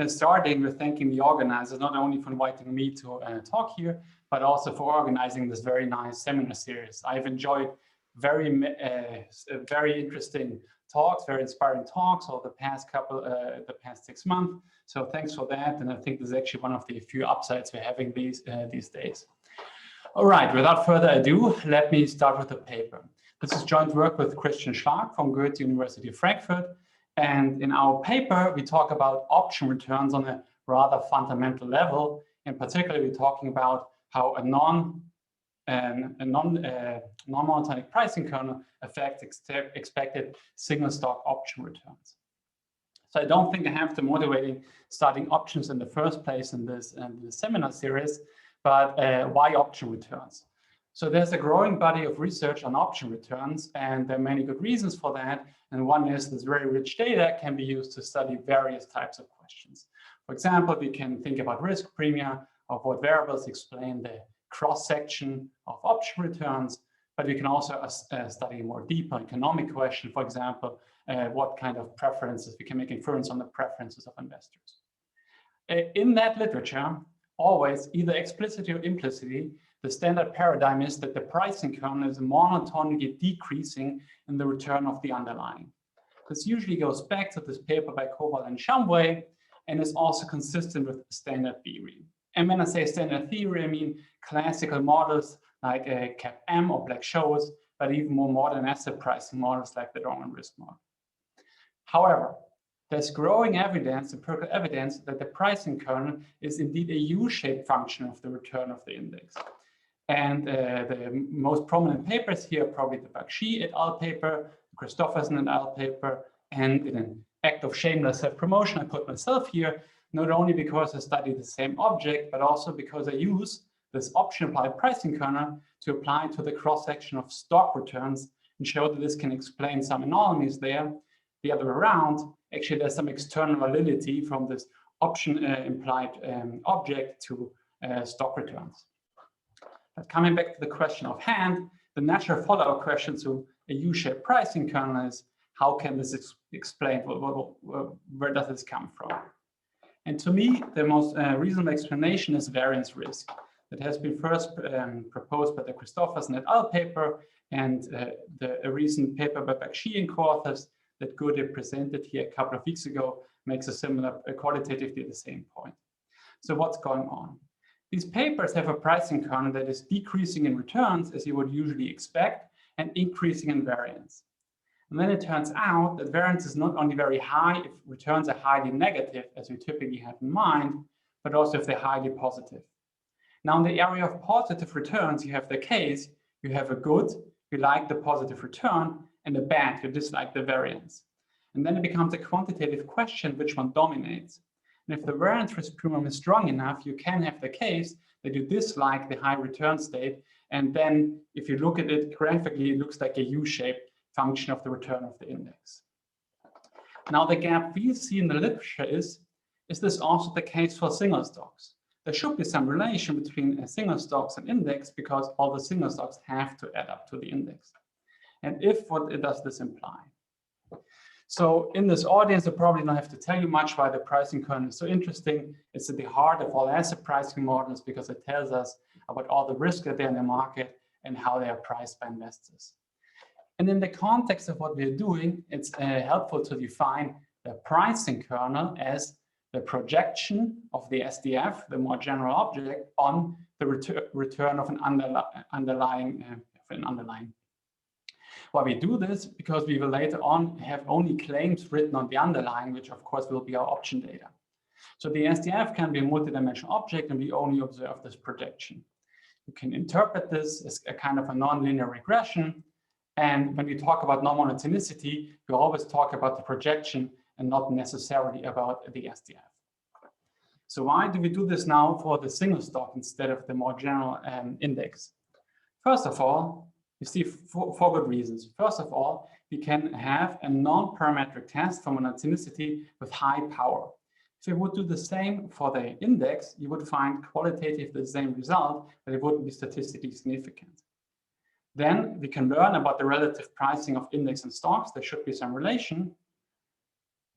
starting with thanking the organizers, not only for inviting me to talk here, but also for organizing this very nice seminar series. I've enjoyed very interesting talks, very inspiring talks over the past 6 months. So thanks for that. And I think this is actually one of the few upsides we're having these days. All right, without further ado, let me start with the paper. This is joint work with Christian Schlag from Goethe University Frankfurt. And in our paper, we talk about option returns on a rather fundamental level. In particular, we're talking about how a non-monotonic pricing kernel affects expected single stock option returns. So I don't think I have to motivating starting options in the first place in this seminar series, but why option returns? So there's a growing body of research on option returns, and there are many good reasons for that. And one is this very rich data can be used to study various types of questions. For example, we can think about risk premia, of what variables explain the cross-section of option returns, but we can also study a more deeper economic question. For example, what kind of preferences we can make inference on the preferences of investors. In that literature, always, either explicitly or implicitly, the standard paradigm is that the pricing kernel is monotonically decreasing in the return of the underlying. This usually goes back to this paper by Kowal and Shumway, and is also consistent with standard theory. And when I say standard theory, I mean classical models like CAPM or Black-Scholes, but even more modern asset pricing models like the Dorman risk model. However, there's growing evidence, empirical evidence, that the pricing kernel is indeed a U-shaped function of the return of the index. And the most prominent papers here are probably the Bakshi et al. Paper, Christoffersen et al. Paper, and in an act of shameless self-promotion, I put myself here, not only because I study the same object, but also because I use this option-applied pricing kernel to apply to the cross-section of stock returns and show that this can explain some anomalies there. The other way around, actually there's some external validity from this option-implied object to stock returns. But coming back to the question of hand, the natural follow-up question to a U-shaped pricing kernel is, how can this explain, where does this come from? And to me, the most reasonable explanation is variance risk. That has been first proposed by the Christoffersen et al. Paper, and a recent paper by Bakshi and co-authors that Goethe presented here a couple of weeks ago makes a similar, qualitatively the same point. So what's going on? These papers have a pricing kernel that is decreasing in returns, as you would usually expect, and increasing in variance. And then it turns out that variance is not only very high if returns are highly negative, as we typically have in mind, but also if they're highly positive. Now, in the area of positive returns, you have the case, you have a good, you like the positive return, and a bad, you dislike the variance. And then it becomes a quantitative question which one dominates. And if the variance risk premium is strong enough, you can have the case that you dislike the high return state. And then if you look at it graphically, it looks like a U-shaped function of the return of the index. Now, the gap we see in the literature is this also the case for single stocks? There should be some relation between single stocks and index because all the single stocks have to add up to the index. And if, what does this imply? So in this audience, I probably don't have to tell you much why the pricing kernel is so interesting. It's at the heart of all asset pricing models because it tells us about all the risks that are in the market and how they are priced by investors. And in the context of what we're doing, it's helpful to define the pricing kernel as the projection of the SDF, the more general object, on the return of an underlying. Why we do this? Because we will later on have only claims written on the underlying, which of course will be our option data. So the SDF can be a multidimensional object, and we only observe this projection. You can interpret this as a kind of a nonlinear regression. And when we talk about non-monotonicity, we always talk about the projection and not necessarily about the SDF. So why do we do this now for the single stock instead of the more general index? First of all, you see for good reasons. First of all, we can have a non-parametric test for monotonicity with high power. If you would do the same for the index, you would find qualitatively the same result, but it wouldn't be statistically significant. Then we can learn about the relative pricing of index and stocks. There should be some relation.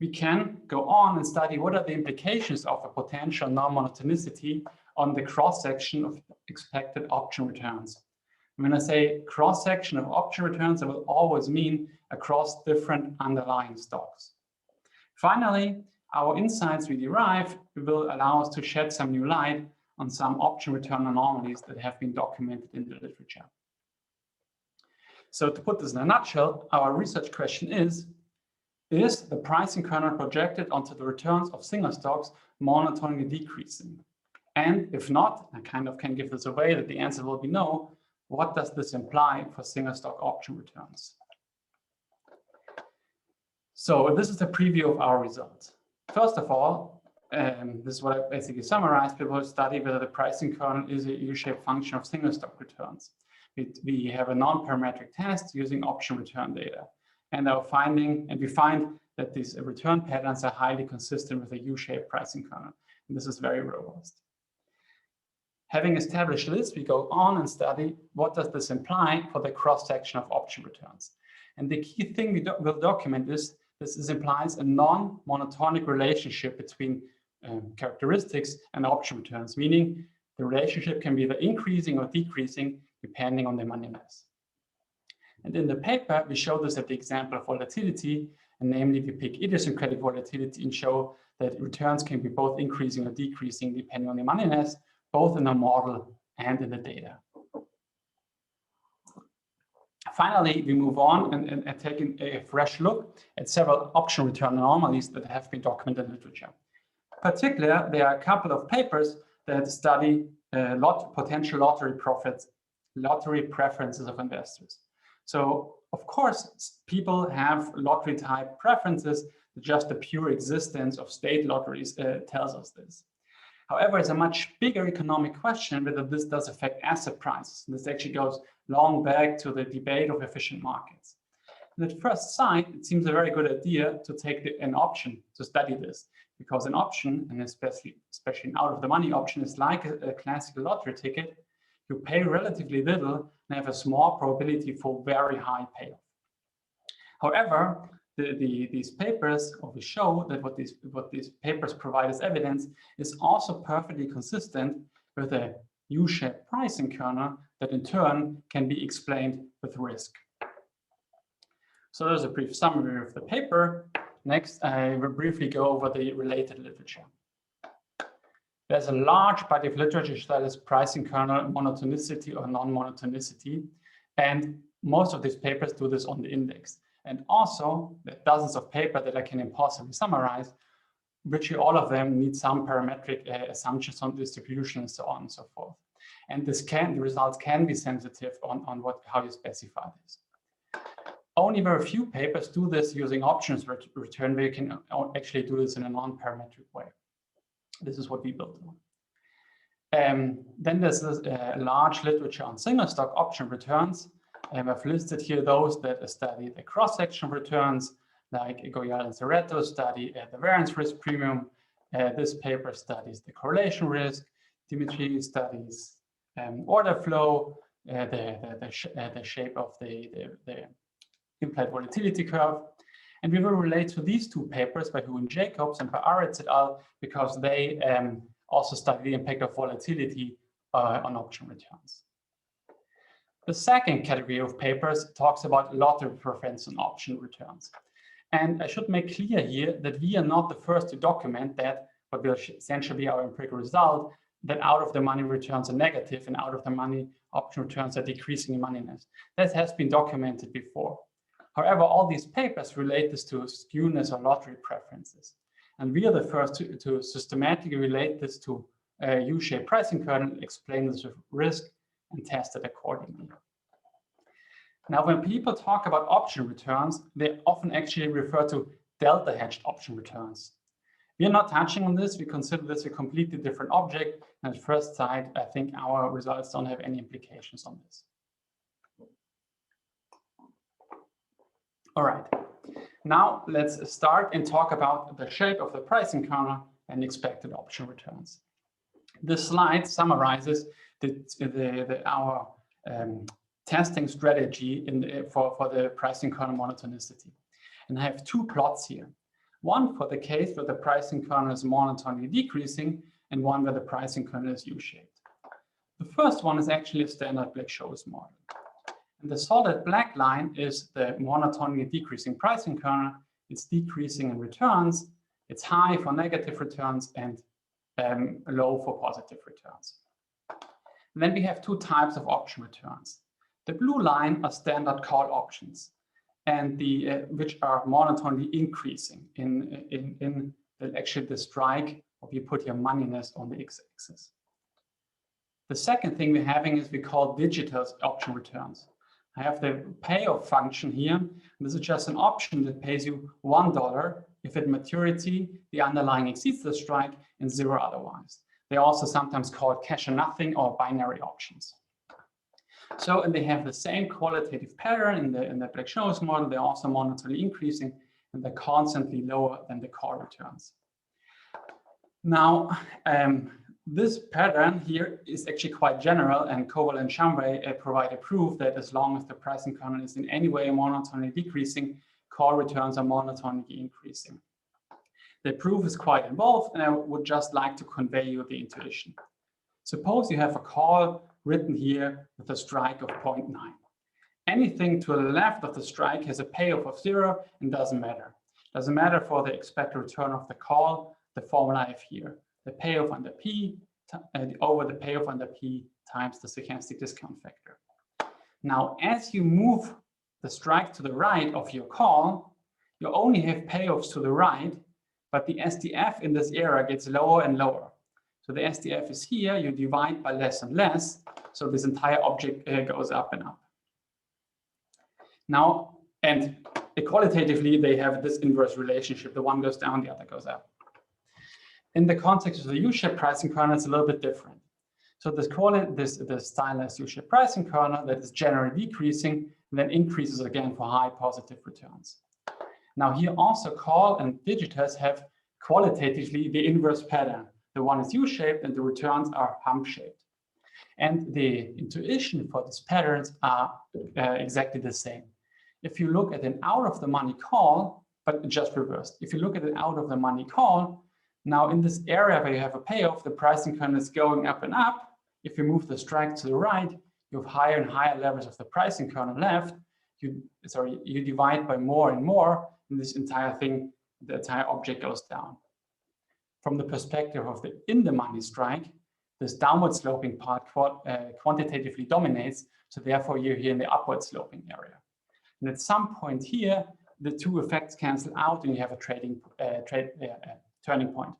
we can go on and study what are the implications of a potential non-monotonicity on the cross-section of expected option returns. When I say cross-section of option returns, it will always mean across different underlying stocks. Finally, our insights we derive will allow us to shed some new light on some option return anomalies that have been documented in the literature. So to put this in a nutshell, our research question is the pricing kernel projected onto the returns of single stocks monotonically decreasing? And if not, I kind of can give this away that the answer will be no. What does this imply for single stock option returns? So this is a preview of our results. First of all, this is what I basically summarized. We will study whether the pricing kernel is a U-shaped function of single stock returns. We have a non-parametric test using option return data. And we find that these return patterns are highly consistent with a U-shaped pricing kernel. And this is very robust. Having established this, we go on and study what does this imply for the cross-section of option returns. And the key thing we will document is this implies a non-monotonic relationship between characteristics and option returns, meaning the relationship can be either increasing or decreasing depending on the moneyness. And in the paper, we show this at the example of volatility, and namely we pick idiosyncratic volatility and show that returns can be both increasing or decreasing depending on the moneyness, both in the model and in the data. Finally, we move on and take a fresh look at several option return anomalies that have been documented in literature. Particularly, there are a couple of papers that study potential lottery preferences of investors. So, of course, people have lottery type preferences. Just the pure existence of state lotteries tells us this. However, it's a much bigger economic question whether this does affect asset prices. And this actually goes long back to the debate of efficient markets. And at first sight, it seems a very good idea to take an option to study this, because an option, and especially an out-of-the-money option, is like a classical lottery ticket. You pay relatively little and have a small probability for very high payoff. However, these papers show that what these papers provide as evidence is also perfectly consistent with a U-shaped pricing kernel that in turn can be explained with risk. So there's a brief summary of the paper. Next, I will briefly go over the related literature. There's a large body of literature that is pricing kernel monotonicity or non-monotonicity, and most of these papers do this on the index. And also, there are dozens of papers that I can impossibly summarize, virtually all of them need some parametric assumptions on distribution and so on and so forth. And the results can be sensitive on how you specify this. Only very few papers do this using options return, where you can actually do this in a non-parametric way. This is what we built. Then there's a large literature on single stock option returns. I've listed here those that study the cross-section returns, like Goyal and Serretto study the variance risk premium. This paper studies the correlation risk. Dimitri studies order flow, the shape of the implied volatility curve. And we will relate to these two papers by Hu and Jacobs and by Aretz et al. Because they also study the impact of volatility on option returns. The second category of papers talks about lottery preference on option returns. And I should make clear here that we are not the first to document that, but will essentially be our empirical result, that out-of-the-money returns are negative and out-of-the-money option returns are decreasing in moneyness. That has been documented before. However, all these papers relate this to skewness or lottery preferences. And we are the first to systematically relate this to a U-shaped pricing kernel, explain this with risk, and test it accordingly. Now, when people talk about option returns, they often actually refer to delta hedged option returns. We are not touching on this. We consider this a completely different object. And at first sight, I think our results don't have any implications on this. All right. Now let's start and talk about the shape of the pricing kernel and expected option returns. This slide summarizes our testing strategy for the pricing kernel monotonicity. And I have two plots here. One for the case where the pricing kernel is monotonically decreasing, and one where the pricing kernel is U-shaped. The first one is actually a standard Black-Scholes model. And the solid black line is the monotonically decreasing pricing kernel. It's decreasing in returns. It's high for negative returns and low for positive returns. And then we have two types of option returns. The blue line are standard call options, and which are monotonically increasing in the strike, or you put your moneyness on the x-axis. The second thing we're having is we call digital option returns. I have the payoff function here. This is just an option that pays you $1 if at maturity the underlying exceeds the strike and 0 otherwise. They're also sometimes called cash or nothing or binary options. So, and they have the same qualitative pattern in the Black-Scholes model. They're also monotonically increasing, and they're constantly lower than the call returns. Now, this pattern here is actually quite general, and Koval and Chambray provide a proof that as long as the pricing kernel is in any way monotonically decreasing, call returns are monotonically increasing. The proof is quite involved, and I would just like to convey you the intuition. Suppose you have a call written here with a strike of 0.9. Anything to the left of the strike has a payoff of 0 and doesn't matter. Doesn't matter for the expected return of the call, the formula I have here. The payoff under P over the payoff under P times the stochastic discount factor. Now, as you move the strike to the right of your call, you only have payoffs to the right, but the SDF in this area gets lower and lower. So the SDF is here, you divide by less and less, so this entire object goes up and up. Now, and qualitatively, they have this inverse relationship. The one goes down, the other goes up. In the context of the U-shaped pricing kernel, it's a little bit different. So this stylized U-shaped pricing kernel that is generally decreasing and then increases again for high positive returns. Now here also call and digitals have qualitatively the inverse pattern. The one is U-shaped and the returns are hump-shaped. And the intuition for these patterns are exactly the same. If you look at an out-of-the-money call, but just reversed. If you look at an out-of-the-money call, now in this area where you have a payoff, the pricing kernel is going up and up. If you move the strike to the right, you have higher and higher levels of the pricing kernel left. You divide by more and more, and this entire thing, the entire object goes down. From the perspective of the in-the-money strike, this downward sloping part quantitatively dominates, so therefore you're here in the upward sloping area. And at some point here, the two effects cancel out and you have a turning point.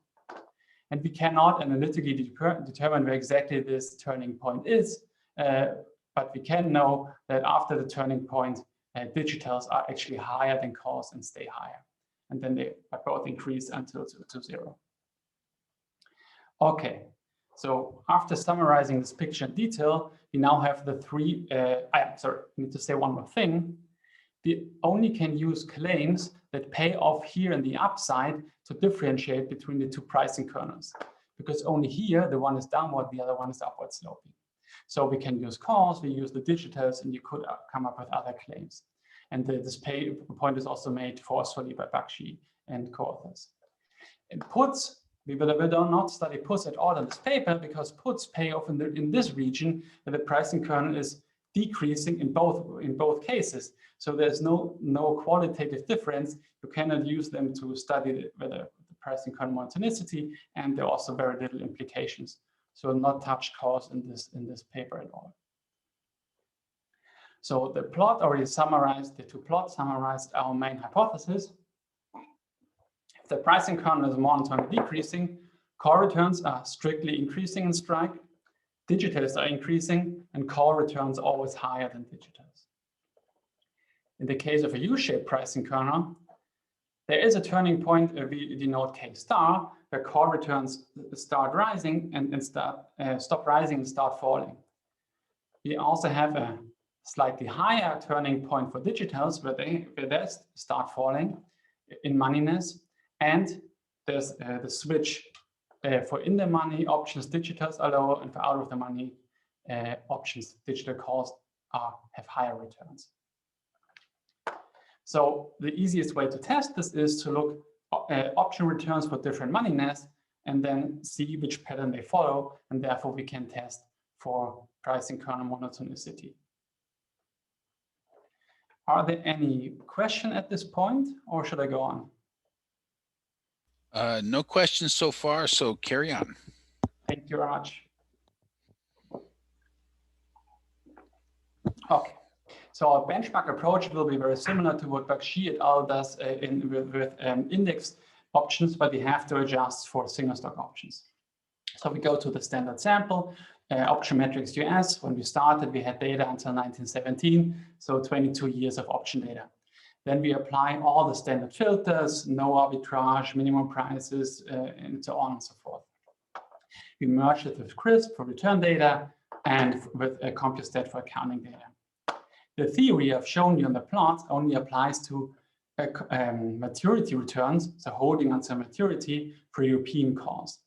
And we cannot analytically determine where exactly this turning point is, but we can know that after the turning point, digitals are actually higher than calls and stay higher. And then they both increase until to 0. Okay, so after summarizing this picture in detail, we now have the three, I need to say one more thing. We only can use claims that pay off here in the upside to differentiate between the two pricing kernels, because only here the one is downward, the other one is upward sloping. So we can use calls, we use the digitals, and you could come up with other claims. And this point is also made forcefully by Bakshi and co-authors. In puts, we will not study puts at all in this paper because puts pay off in this region where the pricing kernel is decreasing in both cases. So there's no qualitative difference. You cannot use them to study whether the pricing kernel monotonicity, and there are also very little implications. So not touch calls in this paper at all. So the plot already summarized, the two plots summarized our main hypothesis. If the pricing kernel is monotonically decreasing, call returns are strictly increasing in strike, digitals are increasing, and call returns are always higher than digitals. In the case of a U-shaped pricing kernel, there is a turning point, we denote K star, where call returns start rising and stop rising and start falling. We also have a slightly higher turning point for digitals where they start falling in moneyness, and there's the switch for in the money options, digitals are lower, and for out of the money options, digital calls have higher returns. So the easiest way to test this is to look, option returns for different moneyness and then see which pattern they follow, and therefore we can test for pricing kernel monotonicity. Are there any questions at this point, or should I go on? No questions so far, so carry on. Thank you very much. Okay, so our benchmark approach will be very similar to what Bakshi et al. Does with index options, but we have to adjust for single stock options. So we go to the standard sample, option metrics US. When we started, we had data until 1917, so 22 years of option data. Then we apply all the standard filters, no arbitrage, minimum prices, and so on and so forth. We merge it with CRISP for return data and with CompuStat for accounting data. The theory I've shown you on the plot only applies to maturity returns, so holding until maturity for European calls.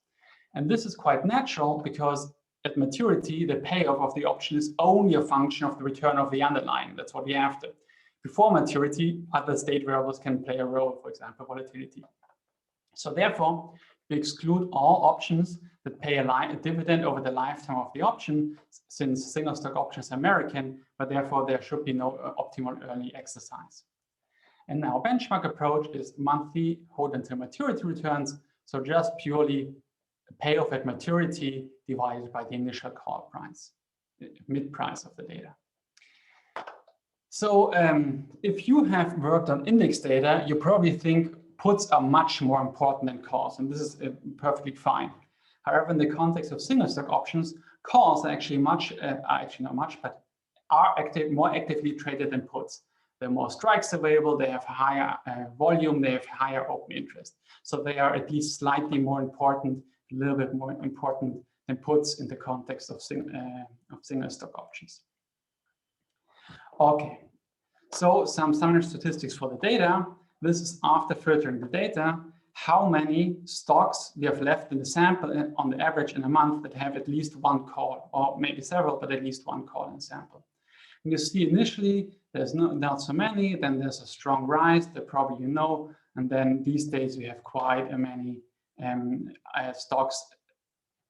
And this is quite natural because at maturity, the payoff of the option is only a function of the return of the underlying. That's what we're after. Before maturity, other state variables can play a role, for example, volatility. So therefore, we exclude all options that pay a dividend over the lifetime of the option, since single stock options are American, but therefore there should be no optimal early exercise. And now benchmark approach is monthly hold until maturity returns, so just purely payoff at maturity divided by the initial call price, the mid price of the data. So if you have worked on index data, you probably think puts are much more important than calls, and this is perfectly fine. However, in the context of single stock options, calls are actually are more actively traded than puts. There are more strikes available, they have higher volume, they have higher open interest. So they are at least slightly more important, a little bit more important than puts in the context of single stock options. Okay, so some summary statistics for the data. This is after filtering the data, how many stocks we have left in the sample on the average in a month that have at least one call, or maybe several, but at least one call in the sample. And you see initially there's not so many, then there's a strong rise that probably you know, and then these days we have quite a many stocks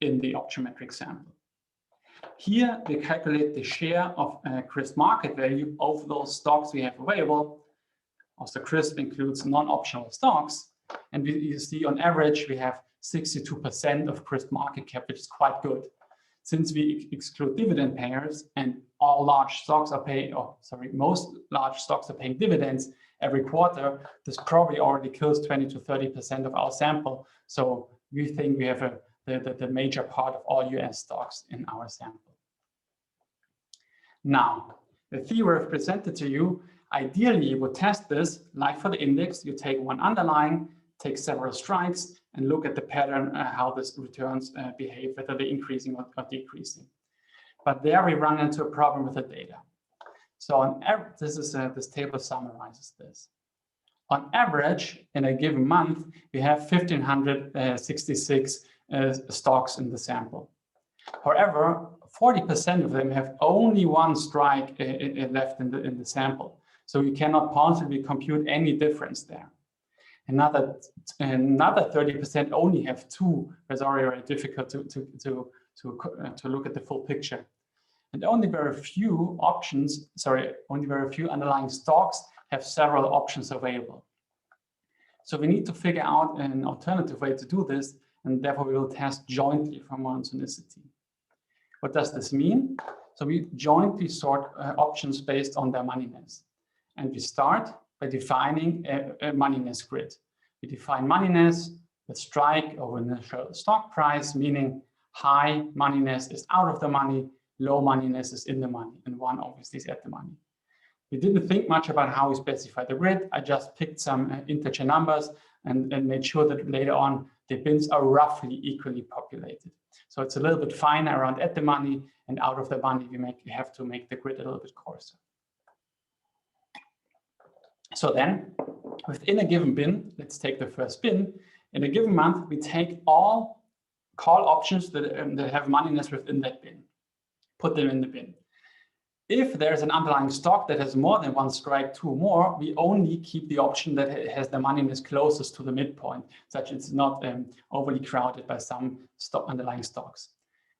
in the option metric sample. Here we calculate the share of CRISP market value of those stocks we have available. Also, CRISP includes non-optional stocks, and you see on average we have 62% of CRISP market cap, which is quite good. Since we exclude dividend payers and all large stocks are paying, most large stocks are paying dividends every quarter, this probably already kills 20 to 30% of our sample. So we think we have the major part of all US stocks in our sample. Now, the theory I've presented to you, ideally you would test this, like for the index, you take one underlying, take several strikes, and look at the pattern, how this returns behave, whether they're increasing or decreasing. But there we run into a problem with the data. So on average, this table summarizes this. On average, in a given month, we have 1,566 stocks in the sample. However, 40% of them have only one strike left in the sample. So you cannot possibly compute any difference there. Another 30% only have two. It's already very difficult to look at the full picture. And only very few underlying stocks have several options available. So we need to figure out an alternative way to do this, and therefore we will test jointly for monotonicity. What does this mean? So we jointly sort options based on their moneyness. And we start by defining a moneyness grid. We define moneyness with strike over initial stock price, meaning high moneyness is out of the money, low moneyness is in the money, and one obviously is at the money. We didn't think much about how we specify the grid. I just picked some integer numbers and made sure that later on the bins are roughly equally populated. So it's a little bit finer around at the money, and out of the money we have to make the grid a little bit coarser. So then, within a given bin, let's take the first bin. In a given month, we take all call options that have moneyness within that bin, put them in the bin. If there's an underlying stock that has more than one strike, two or more, we only keep the option that has the moneyness closest to the midpoint, such it's not overly crowded by some underlying stocks.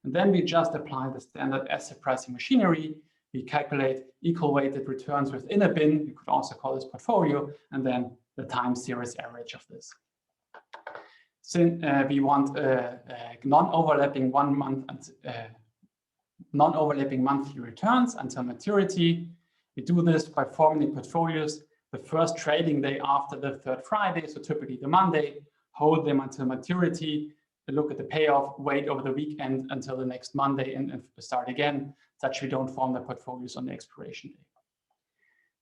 And then we just apply the standard asset pricing machinery. We calculate equal weighted returns within a bin. You could also call this portfolio, and then the time series average of this. Since we want non-overlapping non-overlapping monthly returns until maturity, we do this by forming portfolios the first trading day after the third Friday, so typically the Monday, hold them until maturity, look at the payoff, wait over the weekend until the next Monday and start again, such we don't form the portfolios on the expiration day.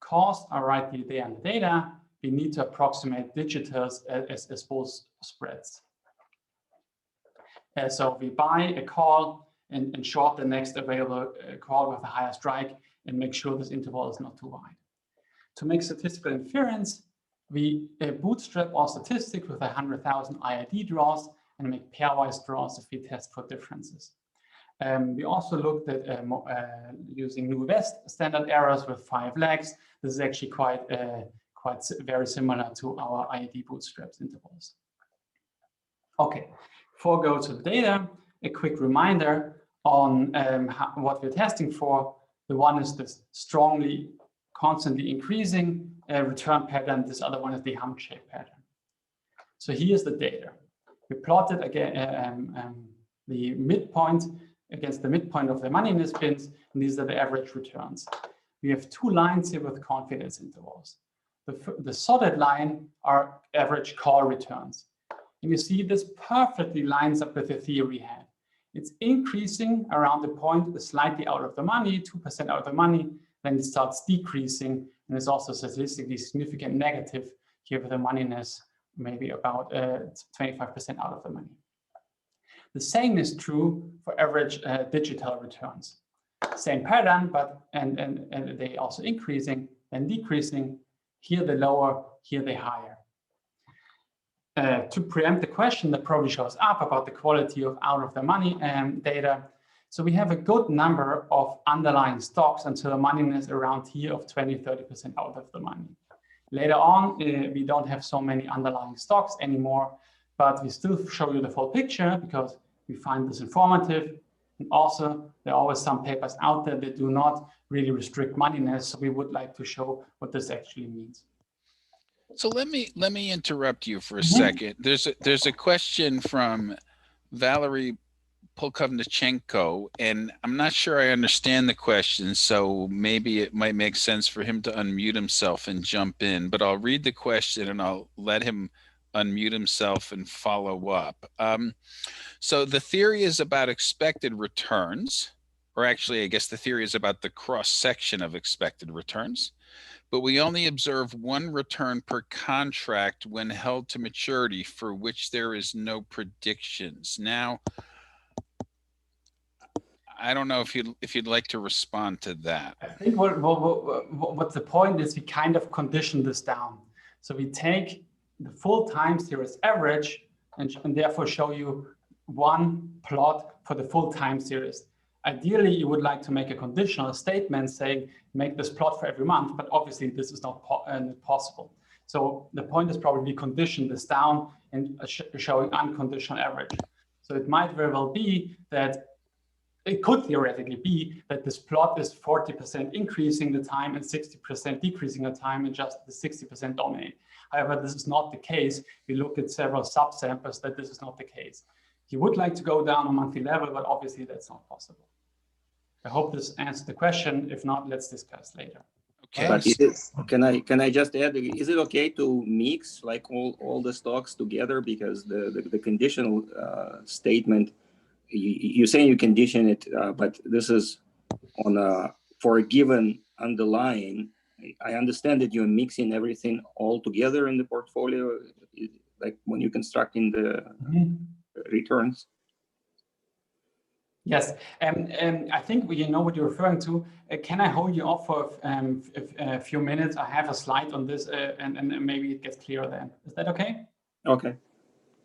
Costs are right there in the data. We need to approximate digitals as both spreads. So we buy a call and short the next available call with a higher strike and make sure this interval is not too wide. To make statistical inference, we bootstrap our statistic with 100,000 IID draws and make pairwise draws if we test for differences. We also looked at using New West standard errors with 5 legs. This is actually quite very similar to our IID bootstraps intervals. Okay, before we go to the data, a quick reminder on what we're testing for. The one is this strongly, constantly increasing return pattern. This other one is the hump shape pattern. So here's the data. We plotted again the midpoint against the midpoint of the moneyness bins, and these are the average returns. We have 2 lines here with confidence intervals. The solid line are average call returns. And you see this perfectly lines up with the theory we had. It's increasing around the point slightly out of the money, 2% out of the money, then it starts decreasing, and it's also statistically significant negative here with the moneyness, maybe about 25% out of the money. The same is true for average digital returns. Same pattern, but and they also increasing and decreasing. Here the lower, here the higher. To preempt the question that probably shows up about the quality of out of the money data. So we have a good number of underlying stocks until the moneyness around here of 20–30% out of the money. Later on, we don't have so many underlying stocks anymore, but we still show you the full picture because we find this informative. And also, there are always some papers out there that do not really restrict moneyness, so we would like to show what this actually means. So let me interrupt you for a second. There's a question from Valerie Polkovnichenko, and I'm not sure I understand the question, so maybe it might make sense for him to unmute himself and jump in, but I'll read the question and I'll let him unmute himself and follow up. So the theory is about expected returns, or actually, I guess the theory is about the cross-section of expected returns, but we only observe one return per contract when held to maturity for which there is no predictions. Now, I don't know if you'd like to respond to that. I think what the point is, we kind of condition this down. So we take the full time series average and therefore show you one plot for the full time series. Ideally, you would like to make a conditional statement saying, make this plot for every month, but obviously this is not possible. So the point is probably condition this down and showing unconditional average. So it might very well be that it could theoretically be that this plot is 40% increasing the time and 60% decreasing the time, and just the 60% dominate. However, this is not the case. We looked at several subsamples that this is not the case. You would like to go down on monthly level, but obviously that's not possible. I hope this answers the question. If not, let's discuss later. Okay. But can I just add? Is it okay to mix like all the stocks together, because the conditional statement, you're saying you condition it, but this is on for a given underlying. I understand that you're mixing everything all together in the portfolio, like when you're constructing the returns. Yes, I think you know what you're referring to. Can I hold you off for a few minutes? I have a slide on this, and maybe it gets clearer then. Is that okay? Okay.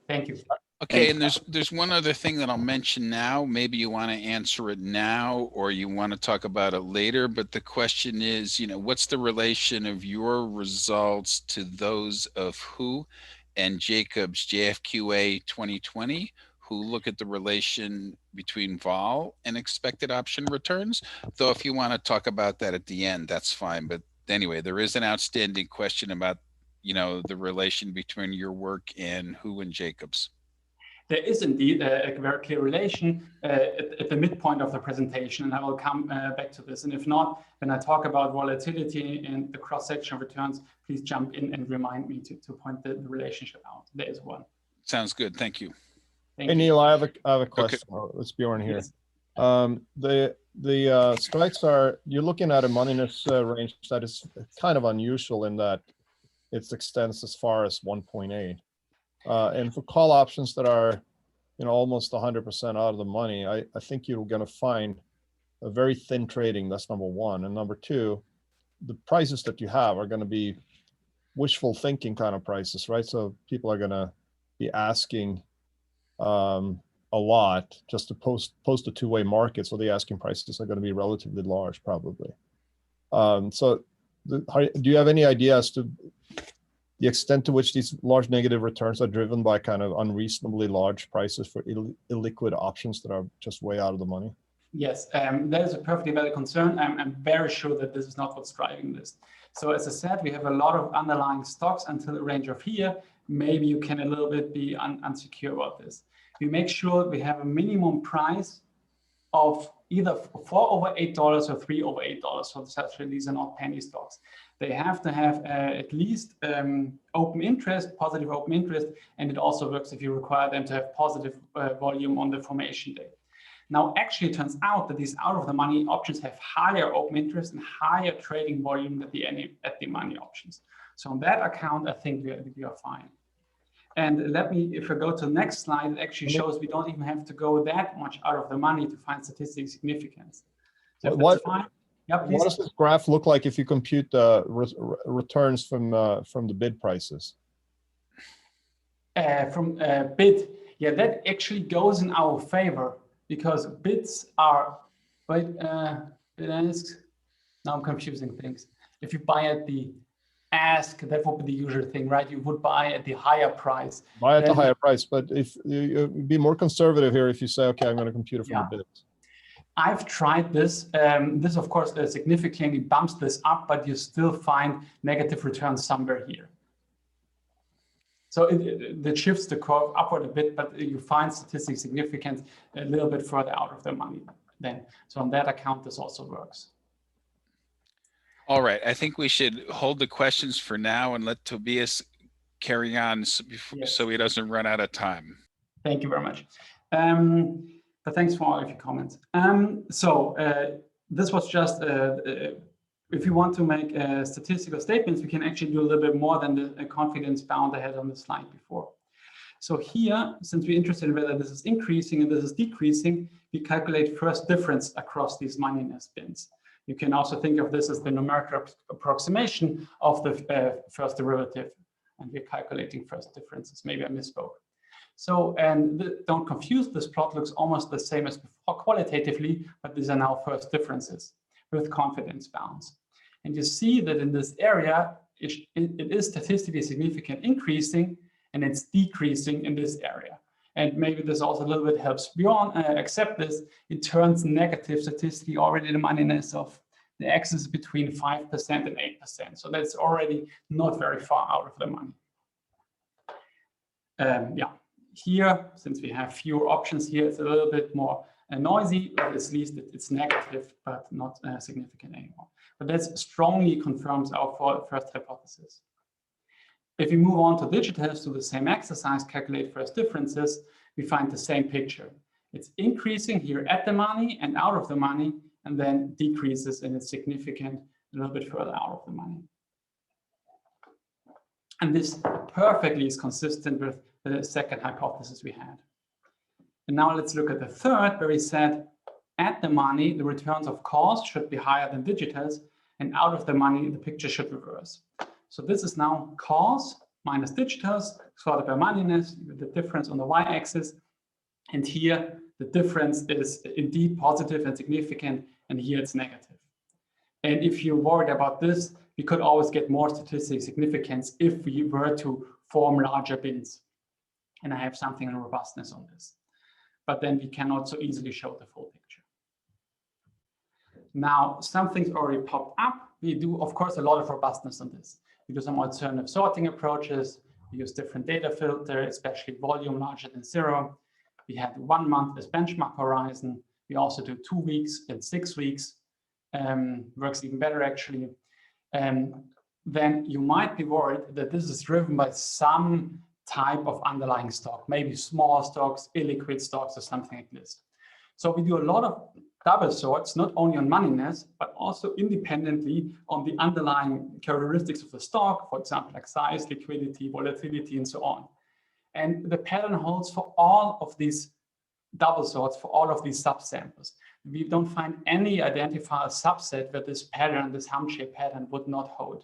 Thank you. Okay, and there's one other thing that I'll mention now. Maybe you want to answer it now, or you want to talk about it later. But the question is, what's the relation of your results to those of Hu and Jacobs JFQA 2020, who look at the relation between vol and expected option returns? Though if you want to talk about that at the end, that's fine. But anyway, there is an outstanding question about, the relation between your work and Hu and Jacobs. There is indeed a very clear relation at the midpoint of the presentation, and I will come back to this. And if not, when I talk about volatility and the cross-section of returns, please jump in and remind me to point the relationship out. There is one. Sounds good. Thank you. Hey, Neil, I have a question. Okay. Let's Bjorn here. Yes. The strikes are, you're looking at a moneyness range that is kind of unusual in that it extends as far as 1.8. And for call options that are, almost 100% out of the money, I think you're going to find a very thin trading. That's number one. And number two, the prices that you have are going to be wishful thinking kind of prices, right? So people are going to be asking a lot just to post a two-way market. So the asking prices are going to be relatively large, probably. Do you have any idea as to the extent to which these large negative returns are driven by kind of unreasonably large prices for illiquid options that are just way out of the money? Yes, that is a perfectly valid concern. I'm very sure that this is not what's driving this. So as I said, we have a lot of underlying stocks until a range of here. Maybe you can a little bit be unsecure about this. We make sure we have a minimum price of either 4 over $8 or 3 over $8. So essentially, these are not penny stocks. They have to have at least open interest, positive open interest, and it also works if you require them to have positive volume on the formation day. Now, actually, it turns out that these out-of-the-money options have higher open interest and higher trading volume than the at-the-money options. So on that account, I think we are fine. And if I go to the next slide, it actually shows we don't even have to go that much out of the money to find statistical significance. So what please. What does this graph look like if you compute the returns from the bid prices? From bid, yeah, that actually goes in our favor because bids are, right, bid ask. Now I'm confusing things. If you buy at the ask, that would be the usual thing, right? You would buy at the higher price. Buy at the higher price, but if you'd be more conservative here if you say, okay, I'm going to compute it from the bids. I've tried this. This, of course, significantly bumps this up, but you still find negative returns somewhere here. So it shifts the curve upward a bit, but you find statistical significance a little bit further out of the money then. So on that account, this also works. All right. I think we should hold the questions for now and let Tobias carry on so he doesn't run out of time. Thank you very much. But thanks for all of your comments. This was just, if you want to make statistical statements, we can actually do a little bit more than the confidence bound I had on the slide before. So here, since we're interested in whether this is increasing and this is decreasing, we calculate first difference across these moneyness bins. You can also think of this as the numerical approximation of the first derivative, and we're calculating first differences. Maybe I misspoke. So, and don't confuse, this plot looks almost the same as before qualitatively, but these are now first differences with confidence bounds. And you see that in this area, it is statistically significant increasing, and it's decreasing in this area. And maybe this also a little bit helps Bjorn accept this. It turns negative statistically already the moneyness of the axis between 5% and 8%. So that's already not very far out of the money. Here, since we have fewer options here, it's a little bit more noisy, but at least it's negative, but not significant anymore. But that strongly confirms our first hypothesis. If we move on to digitals, do the same exercise, calculate first differences, we find the same picture. It's increasing here at the money and out of the money, and then decreases and it's significant a little bit further out of the money. And this perfectly is consistent with the second hypothesis we had. And now let's look at the third, where we said at the money, the returns of calls should be higher than digitals, and out of the money, the picture should reverse. So this is now calls minus digitals, sorted by moneyness, with the difference on the y-axis. And here, the difference is indeed positive and significant, and here it's negative. And if you're worried about this, we could always get more statistical significance if we were to form larger bins. And I have something on robustness on this. But then we cannot so easily show the full picture. Now, some things already popped up. We do, of course, a lot of robustness on this. We do some alternative sorting approaches. We use different data filter, especially volume larger than 0. We had 1 month as benchmark horizon. We also do 2 weeks and 6 weeks. Works even better, actually. Then you might be worried that this is driven by some type of underlying stock, maybe small stocks, illiquid stocks, or something like this. So we do a lot of double sorts, not only on moneyness, but also independently on the underlying characteristics of the stock, for example, like size, liquidity, volatility, and so on. And the pattern holds for all of these double sorts, for all of these subsamples. We don't find any identifier subset where this pattern, this hump-shaped pattern, would not hold.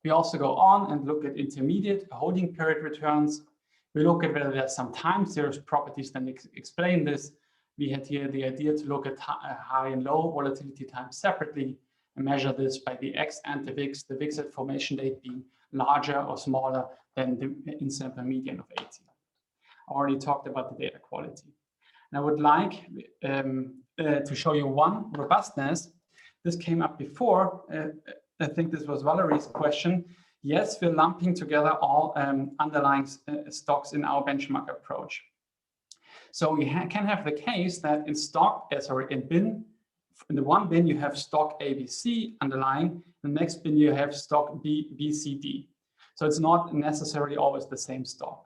We also go on and look at intermediate holding period returns. We look at whether there's some time series properties that explain this. We had here the idea to look at high and low volatility times separately and measure this by the X and the VIX, the VIX at formation date being larger or smaller than the in-sample median of 80. I already talked about the data quality. And I would like to show you one robustness. This came up before. I think this was Valerie's question. Yes, we're lumping together all underlying stocks in our benchmark approach. So we can have the case that in stock, in bin, in the one bin you have stock ABC underlying, the next bin you have stock BCD. So it's not necessarily always the same stock.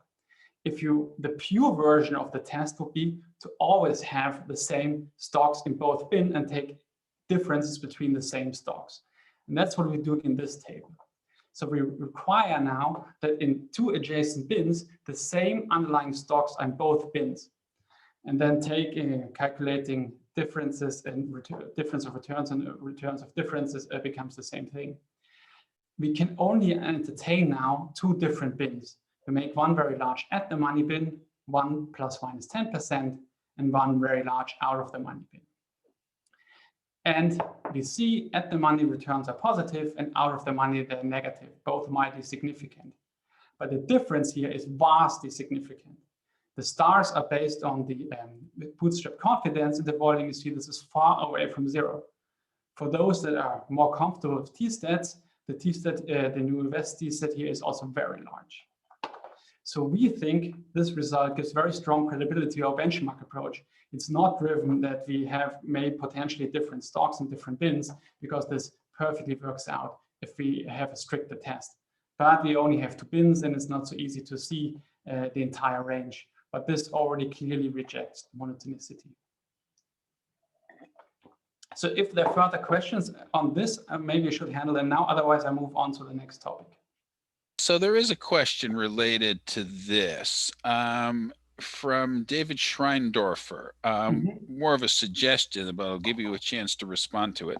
The pure version of the test would be to always have the same stocks in both bin and take differences between the same stocks. And that's what we do in this table. So we require now that in 2 adjacent bins, the same underlying stocks are in both bins. And then calculating differences and difference of returns and returns of differences becomes the same thing. We can only entertain now 2 different bins. We make one very large at the money bin, one ±10%, and one very large out of the money bin. And we see at the money returns are positive and out of the money they're negative, both mildly significant. But the difference here is vastly significant. The stars are based on the bootstrap confidence interval. You see this is far away from 0. For those that are more comfortable with t-stats, the t-stat, the new West t-stat here is also very large. So we think this result gives very strong credibility to our benchmark approach. It's not driven that we have made potentially different stocks in different bins, because this perfectly works out if we have a stricter test. But we only have 2 bins, and it's not so easy to see the entire range. But this already clearly rejects monotonicity. So if there are further questions on this, maybe I should handle them now. Otherwise, I move on to the next topic. So there is a question related to this from David Schreindorfer, more of a suggestion, but I'll give you a chance to respond to it.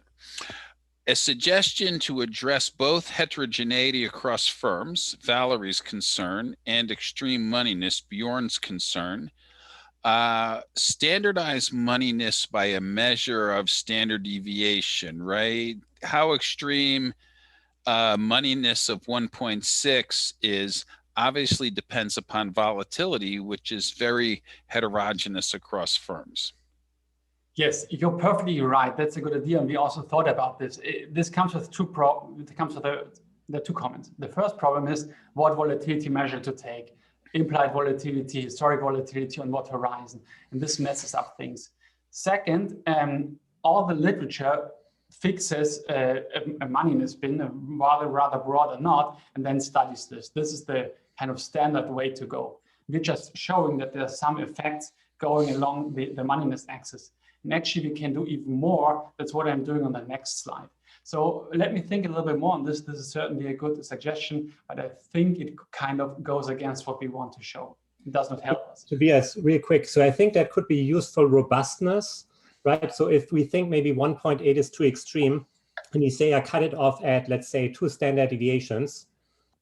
A suggestion to address both heterogeneity across firms, Valerie's concern, and extreme moneyness, Bjorn's concern. Standardize moneyness by a measure of standard deviation, right? How extreme moneyness of 1.6 is obviously depends upon volatility, which is very heterogeneous across firms. Yes, you're perfectly right. That's a good idea, and we also thought about this. This comes with the 2 comments. The first problem is what volatility measure to take: implied volatility, historic volatility, on what horizon, and this messes up things. Second, all the literature fixes a moneyness bin, a rather broad or not, and then studies this. This is the kind of standard way to go. We're just showing that there are some effects going along the moneyness axis. And actually, we can do even more. That's what I'm doing on the next slide. So let me think a little bit more on this. This is certainly a good suggestion, but I think it kind of goes against what we want to show. It does not help us. Tobias, real quick. So I think that could be useful robustness, right? So if we think maybe 1.8 is too extreme, and you say I cut it off at, let's say, 2 standard deviations,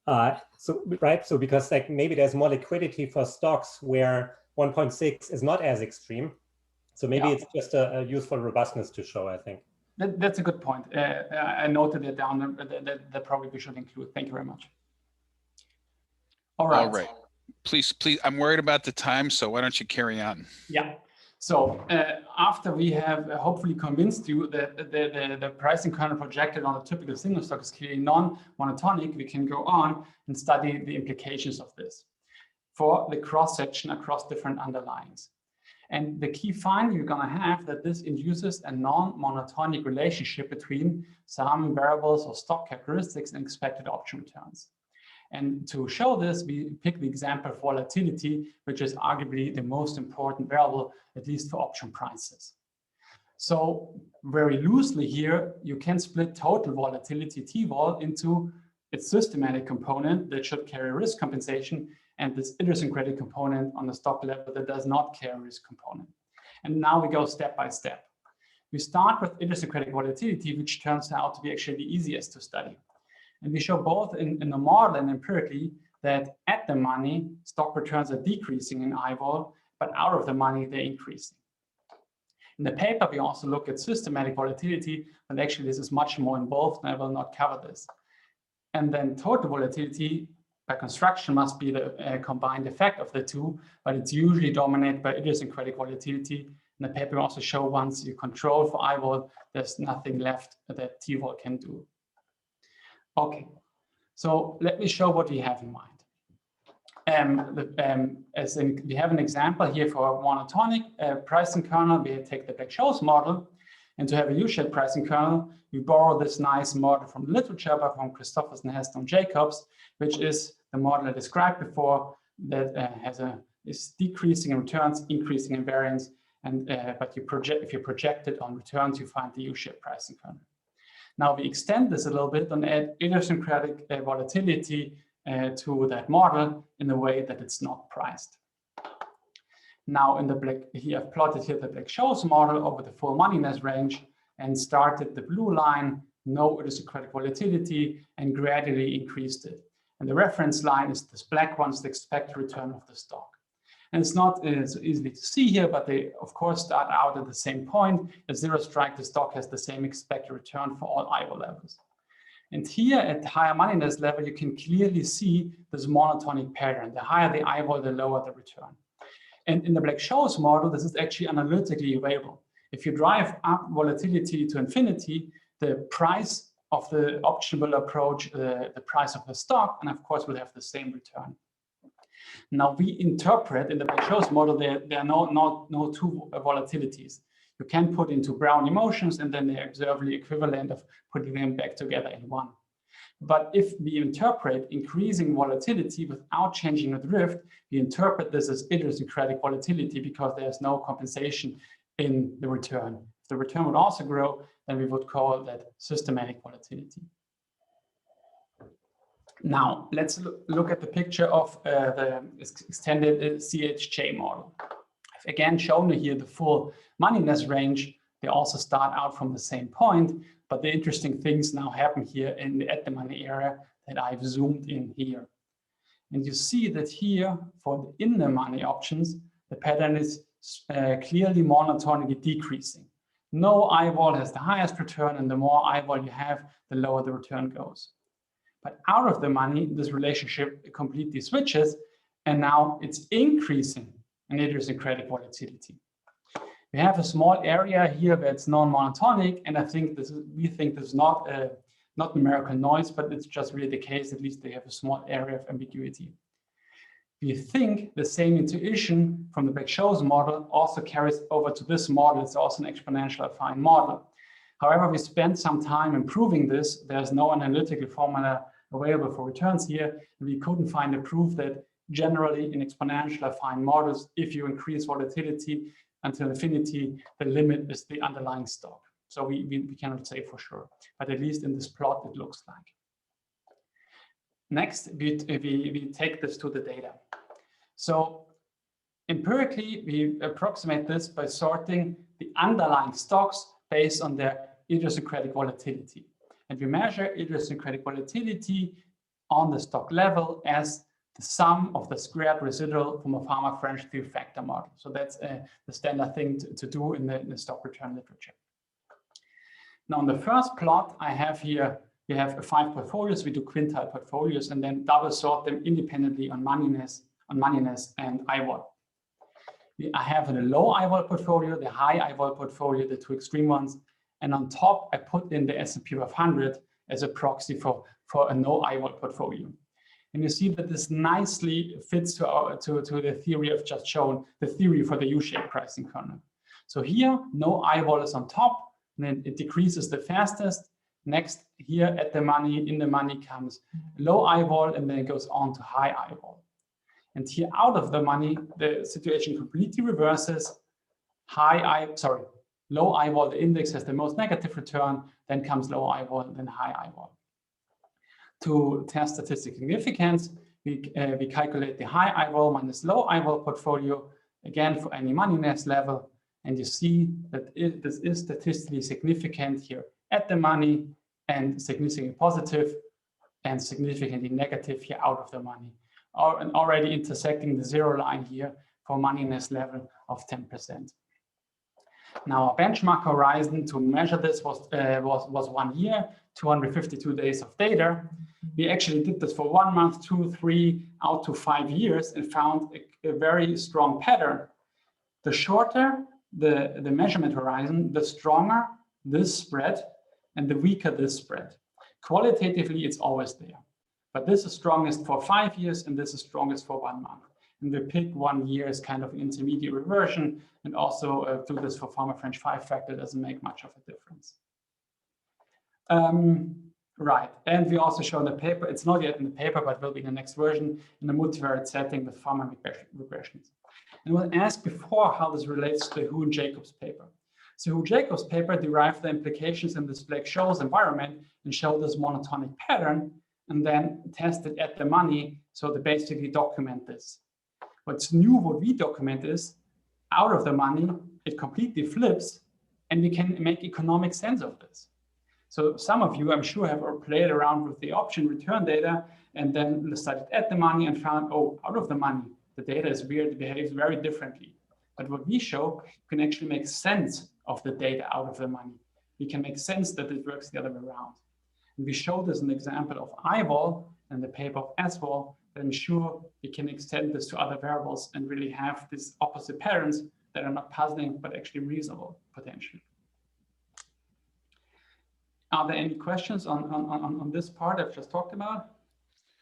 So because like maybe there's more liquidity for stocks where 1.6 is not as extreme. So maybe it's just a useful robustness to show, I think. That's a good point. I noted it down that probably we should include. Thank you very much. All right. All right. Please, I'm worried about the time, so why don't you carry on? Yeah. So after we have hopefully convinced you that the pricing kernel projected on a typical single stock is clearly non-monotonic, we can go on and study the implications of this for the cross-section across different underlyings. And the key finding you're going to have that this induces a non-monotonic relationship between some variables or stock characteristics and expected option returns. And to show this, we pick the example of volatility, which is arguably the most important variable, at least for option prices. So very loosely here, you can split total volatility T-vol into its systematic component that should carry risk compensation and this idiosyncratic component on the stock level that does not carry risk component. And now we go step by step. We start with idiosyncratic volatility, which turns out to be actually the easiest to study. And we show both in the model and empirically that at the money, stock returns are decreasing in I-vol, but out of the money, they're increasing. In the paper, we also look at systematic volatility, but actually this is much more involved, and I will not cover this. And then total volatility by construction must be the combined effect of the two, but it's usually dominated by idiosyncratic volatility. In the paper, we also show once you control for I-vol, there's nothing left that T-vol can do. Okay, so let me show what we have in mind. We have an example here for a monotonic pricing kernel. We take the Black-Scholes model, and to have a U-shaped pricing kernel, we borrow this nice model from the literature from Christopherson, Heston, Jacobs, which is the model I described before that is decreasing in returns, increasing in variance, and but if you project it on returns, you find the U-shaped pricing kernel. Now we extend this a little bit and add idiosyncratic volatility to that model in a way that it's not priced. Now in the here I've plotted here the Black-Scholes model over the full moneyness range and started the blue line, no idiosyncratic volatility, and gradually increased it. And the reference line is this black one, the expected return of the stock. And it's not so easily to see here, but they of course start out at the same point. At zero strike, the stock has the same expected return for all I-vol levels. And here at higher moneyness level, you can clearly see this monotonic pattern. The higher the I-vol, the lower the return. And in the Black-Scholes model, this is actually analytically available. If you drive up volatility to infinity, the price of the option will approach the price of the stock, and of course will have the same return. Now we interpret in the Black-Scholes model there are no two volatilities. You can put into Brown emotions and then they're observably equivalent of putting them back together in one. But if we interpret increasing volatility without changing the drift, we interpret this as idiosyncratic volatility because there's no compensation in the return. If the return would also grow, then we would call that systematic volatility. Now, let's look at the picture of the extended CHJ model. I've again shown you here the full moneyness range. They also start out from the same point, but the interesting things now happen here at the money area that I've zoomed in here. And you see that here for the in the money options, the pattern is clearly monotonically decreasing. No I-vol has the highest return, and the more I-vol you have, the lower the return goes. But out of the money, this relationship completely switches, and now it's increasing in idiosyncratic volatility. We have a small area here that's non-monotonic, and we think this is not numerical noise, but it's just really the case. At least they have a small area of ambiguity. We think the same intuition from the Black-Scholes model also carries over to this model. It's also an exponential affine model. However, we spent some time improving this. There's no analytical formula available for returns here. And we couldn't find a proof that generally in exponential affine models, if you increase volatility until infinity, the limit is the underlying stock. So we cannot say for sure, but at least in this plot, it looks like. Next, we take this to the data. So empirically, we approximate this by sorting the underlying stocks based on their idiosyncratic volatility. And we measure idiosyncratic volatility on the stock level as the sum of the squared residual from a Farmer-French three-factor model. So that's the standard thing to do in the stock return literature. Now, on the first plot, I have here, we have 5 portfolios. We do quintile portfolios and then double sort them independently on moneyness and IVOL. I have a low IVOL portfolio, the high IVOL portfolio, the 2 extreme ones. And on top, I put in the S&P 500 as a proxy for a no IVOL portfolio. And you see that this nicely fits to the theory I've just shown, the theory for the U-shaped pricing kernel. So here, no IVOL is on top, and then it decreases the fastest. Next, here at the money, in the money low IVOL, and then it goes on to high IVOL. And here out of the money, the situation completely reverses. Low IVOL, the index has the most negative return, then comes low IVOL, then high IVOL. To test statistical significance, we calculate the high IVOL minus low IVOL portfolio, again for any moneyness level. And you see that this is statistically significant here at the money and significantly positive and significantly negative here out of the money. And already intersecting the 0 line here for moneyness level of 10%. Now, our benchmark horizon to measure this was 1 year, 252 days of data. We actually did this for 1 month, 2, 3, out to 5 years and found a very strong pattern. The shorter the measurement horizon, the stronger this spread and the weaker this spread. Qualitatively, it's always there. But this is strongest for 5 years and this is strongest for 1 month. And we pick 1 year as kind of an intermediate reversion, and also do this for Farmer-French 5-factor doesn't make much of a difference. Right, and we also show in the paper, it's not yet in the paper, but will be in the next version, in the multivariate setting with Farmer regressions. And we'll ask before how this relates to the Hu and Jacobs paper. So Hu and Jacobs paper derived the implications in this Black-Scholes environment and showed this monotonic pattern, and then tested at the money, so they basically document this. What's new, what we document is, out of the money, it completely flips, and we can make economic sense of this. So some of you, I'm sure, have played around with the option return data, and then studied at the money and found, oh, out of the money, the data is weird, it behaves very differently. But what we show, you can actually make sense of the data out of the money. We can make sense that it works the other way around. And we show this an example of IVOL and the paper of SVOL, that I'm sure we can extend this to other variables and really have these opposite patterns that are not puzzling, but actually reasonable potentially. Are there any questions on this part I've just talked about?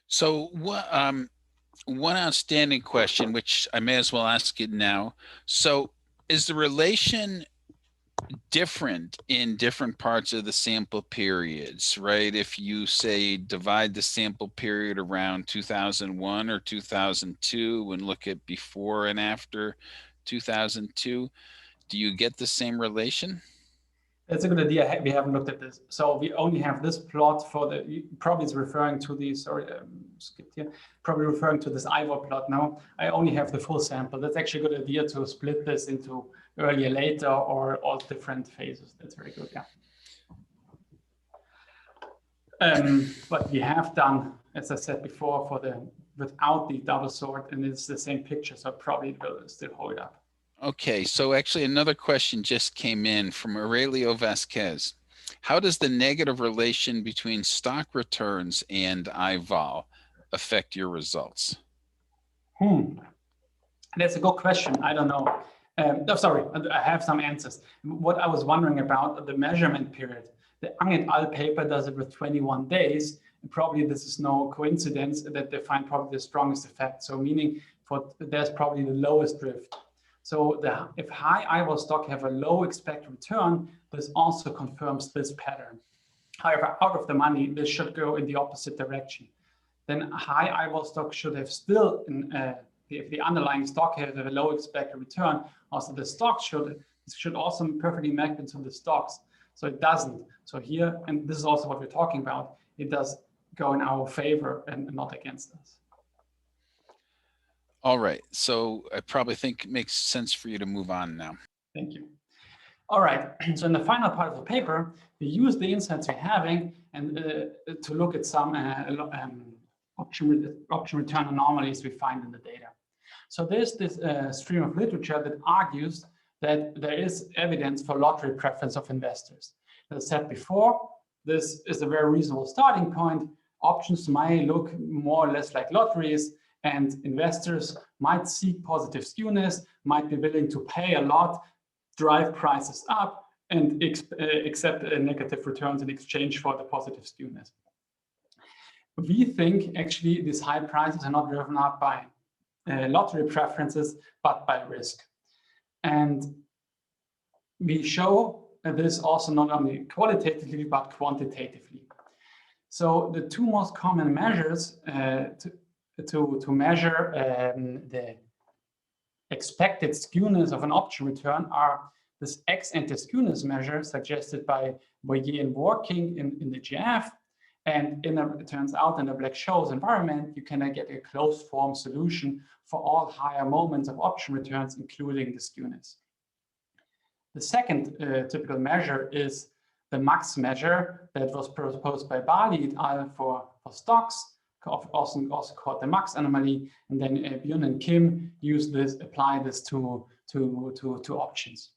So one outstanding question, which I may as well ask it now. So is the relation different in different parts of the sample periods, right? If you say divide the sample period around 2001 or 2002 and look at before and after 2002, do you get the same relation? That's a good idea. We haven't looked at this. So we only have this plot for the, probably it's referring to the, sorry, skipped here, probably referring to this IVOL plot now. I only have the full sample. That's actually a good idea to split this into earlier, later, or all different phases. That's very good, yeah. But we have done, as I said before, for the without the double sort, and it's the same picture, so probably it will still hold up. Okay, so actually another question just came in from Aurelio Vasquez. How does the negative relation between stock returns and IVOL affect your results? That's a good question. I don't know. No, sorry, I have some answers. What I was wondering about the measurement period. The Ang et al. Paper does it with 21 days. And probably this is no coincidence that they find probably the strongest effect. So meaning there's probably the lowest drift. So if high IVOL stock have a low expected return, this also confirms this pattern. However, out of the money, this should go in the opposite direction. Then high IVOL stock should have still, if the underlying stock has a low expected return, also the stock should also perfectly map into the stocks. So it doesn't. So here, and this is also what we're talking about, it does go in our favor and not against us. All right, so I probably think it makes sense for you to move on now. Thank you. All right, so in the final part of the paper, we use the insights we're having and to look at some option return anomalies we find in the data. So there's this stream of literature that argues that there is evidence for lottery preference of investors. As I said before, this is a very reasonable starting point. Options might look more or less like lotteries, and investors might seek positive skewness, might be willing to pay a lot, drive prices up, and accept negative returns in exchange for the positive skewness. We think actually these high prices are not driven up by lottery preferences, but by risk. And we show this also not only qualitatively, but quantitatively. So the two most common measures to measure the expected skewness of an option return are this ex-ante skewness measure suggested by Boyer and Working in the GF. And it turns out in a Black-Scholes environment, you can get a closed form solution for all higher moments of option returns, including the skewness. The second typical measure is the max measure that was proposed by Bali et al. For stocks, also called the max anomaly. And then Byun and Kim apply this to options.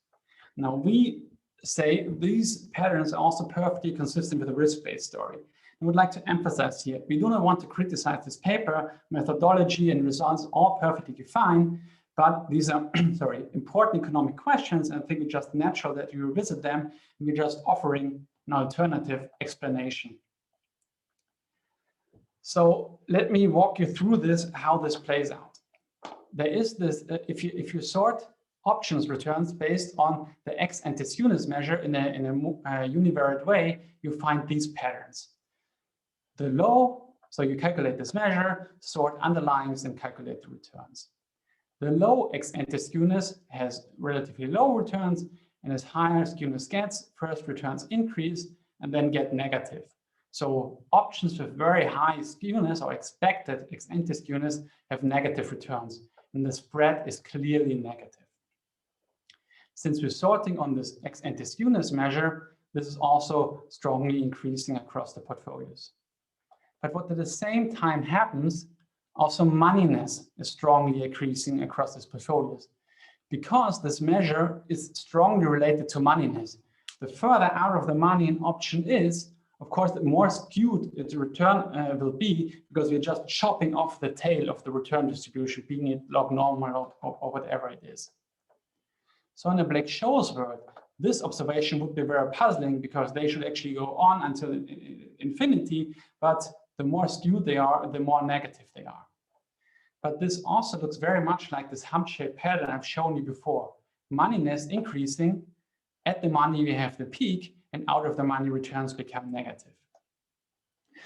Now we say these patterns are also perfectly consistent with a risk-based story. I would like to emphasize here, we do not want to criticize this paper. Methodology and results are perfectly fine, but these are important economic questions, and I think it's just natural that you revisit them, and we're just offering an alternative explanation. So let me walk you through this, how this plays out. There is this, if you sort options returns based on the ex-ante skewness measure in a univariate way, you find these patterns. The low, so you calculate this measure, sort underlyings, and calculate the returns. The low ex-ante skewness has relatively low returns, and as higher skewness gets, first returns increase and then get negative. So options with very high skewness or expected ex-ante skewness have negative returns, and the spread is clearly negative. Since we're sorting on this ex-ante skewness measure, this is also strongly increasing across the portfolios. But what at the same time happens, also moneyness is strongly increasing across these portfolios. Because this measure is strongly related to moneyness, the further out of the money an option is, of course, the more skewed its return will be, because we're just chopping off the tail of the return distribution, being it log normal or whatever it is. So in a Black-Scholes world, this observation would be very puzzling, because they should actually go on until infinity, but the more skewed they are, the more negative they are. But this also looks very much like this hump-shaped pattern I've shown you before. Moneyness increasing, at the money we have the peak, and out of the money returns become negative.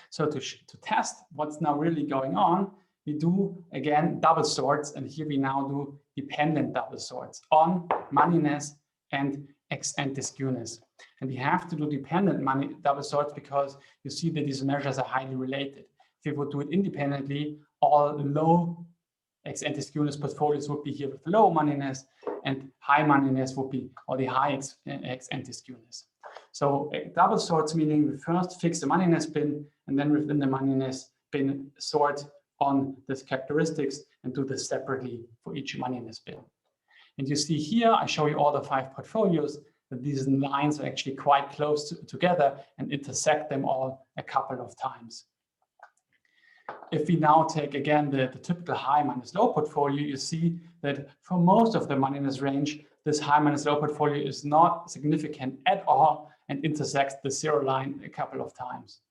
So to test what's now really going on, we do, again, double sorts, and here we now do dependent double sorts on moneyness and ex-ante skewness. And we have to do dependent double sorts because you see that these measures are highly related. If you would do it independently, all low ex-ante skewness portfolios would be here with low moneyness, and high moneyness would be all the high ex-ante skewness. So double sorts meaning we first fix the moneyness bin, and then within the moneyness bin sort on these characteristics and do this separately for each moneyness bin. And you see here, I show you all the 5 portfolios, that these lines are actually quite close together and intersect them all a couple of times. If we now take again the typical high minus low portfolio, you see that for most of the moneyness range, this high minus low portfolio is not significant at all and intersects the 0 line a couple of times.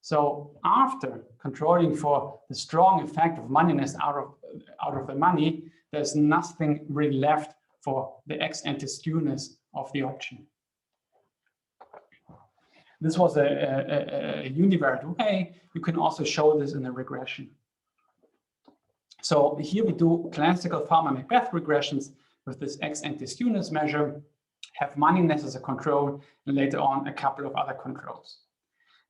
So after controlling for the strong effect of moneyness out of the money, there's nothing really left for the ex-ante skewness of the option. This was a univariate way. You can also show this in a regression. So here we do classical Farmer-Macbeth regressions with this ex-ante skewness measure, have moneyness as a control, and later on a couple of other controls.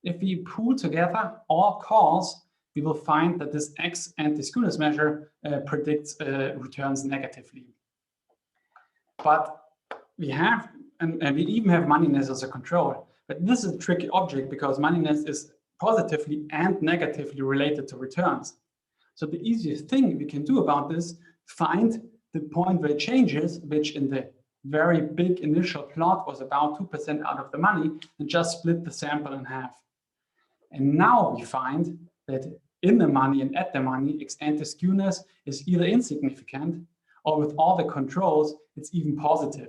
If we pool together all calls, we will find that this ex-ante skewness measure predicts returns negatively. But we have, and we even have moneyness as a control. But this is a tricky object because moneyness is positively and negatively related to returns. So the easiest thing we can do about this, find the point where it changes, which in the very big initial plot was about 2% out of the money, and just split the sample in half. And now we find that in the money and at the money, ex-ante skewness is either insignificant, or with all the controls, it's even positive.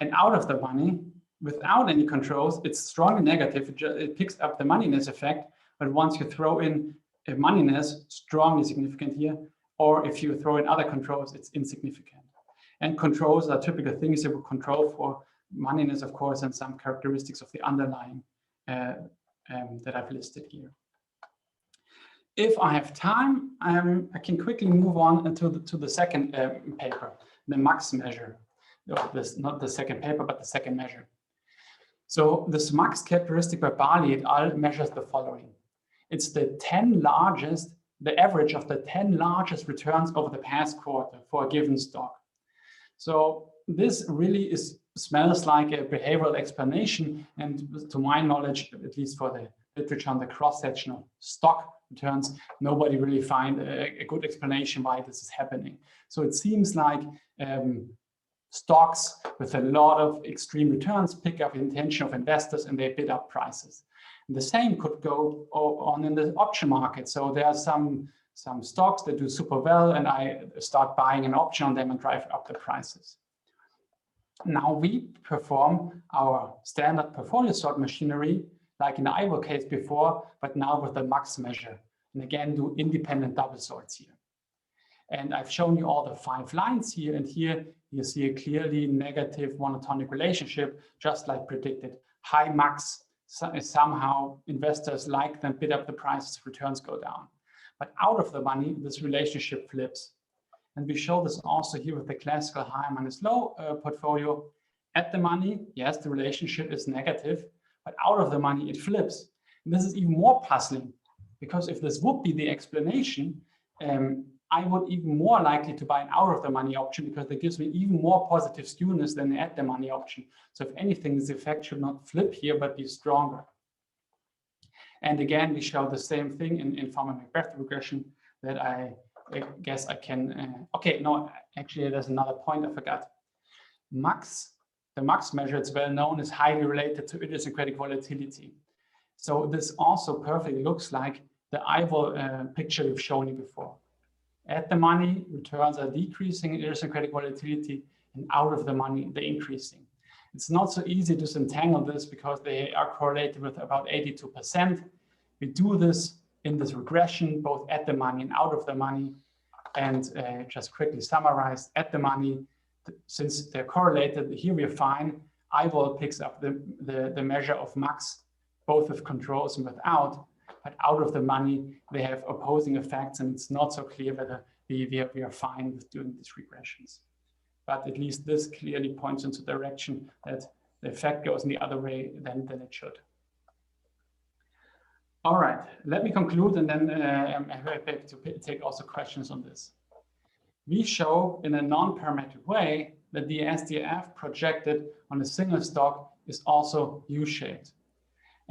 And out of the money, without any controls, it's strongly negative. It picks up the moneyness effect, but once you throw in a moneyness, strongly significant here, or if you throw in other controls, it's insignificant. And controls are typical things that will control for moneyness, of course, and some characteristics of the underlying that I've listed here. If I have time, I can quickly move on to the second paper, the max measure. Not the second paper, but the second measure. So this max characteristic by Barley et al. Measures the following. It's the 10 largest, the average of the 10 largest returns over the past quarter for a given stock. So this really smells like a behavioral explanation, and to my knowledge, at least for the literature on the cross-sectional stock returns, nobody really find a good explanation why this is happening. So it seems like stocks with a lot of extreme returns pick up the attention of investors and they bid up prices. And the same could go on in the option market. So there are some stocks that do super well, and I start buying an option on them and drive up the prices. Now we perform our standard portfolio sort machinery, like in the IVO case before, but now with the max measure. And again, do independent double sorts here. And I've shown you all the 5 lines here, and here you see a clearly negative monotonic relationship, just like predicted. High max, somehow investors like them, bid up the prices, returns go down. But out of the money, this relationship flips. And we show this also here with the classical high minus low portfolio. At the money, yes, the relationship is negative, but out of the money, it flips. And this is even more puzzling, because if this would be the explanation, I would even more likely to buy an out of the money option, because it gives me even more positive skewness than the at the money option. So if anything, this effect should not flip here, but be stronger. And again, we show the same thing in Farmer-McBeth regression that I guess I can, okay, no, actually there's another point I forgot. The max measure, it's well known, is highly related to idiosyncratic volatility. So this also perfectly looks like the IVO picture we've shown you before. At the money, returns are decreasing in idiosyncratic volatility, and out of the money, they're increasing. It's not so easy to disentangle this because they are correlated with about 82%. We do this in this regression, both at the money and out of the money. And just quickly summarize, at the money, since they're correlated, here we're fine. IVO picks up the measure of max, both with controls and without. But out of the money, they have opposing effects, and it's not so clear whether we are fine with doing these regressions. But at least this clearly points into the direction that the effect goes in the other way than it should. All right, let me conclude, and then I'm happy to take also questions on this. We show in a non-parametric way that the SDF projected on a single stock is also U-shaped.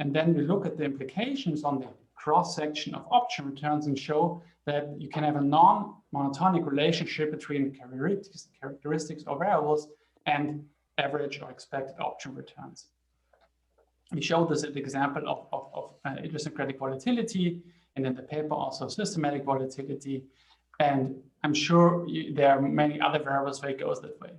And then we look at the implications on the cross-section of option returns and show that you can have a non-monotonic relationship between characteristics or variables and average or expected option returns. We showed this at the example of idiosyncratic volatility, and in the paper also systematic volatility. And I'm sure there are many other variables where it goes that way.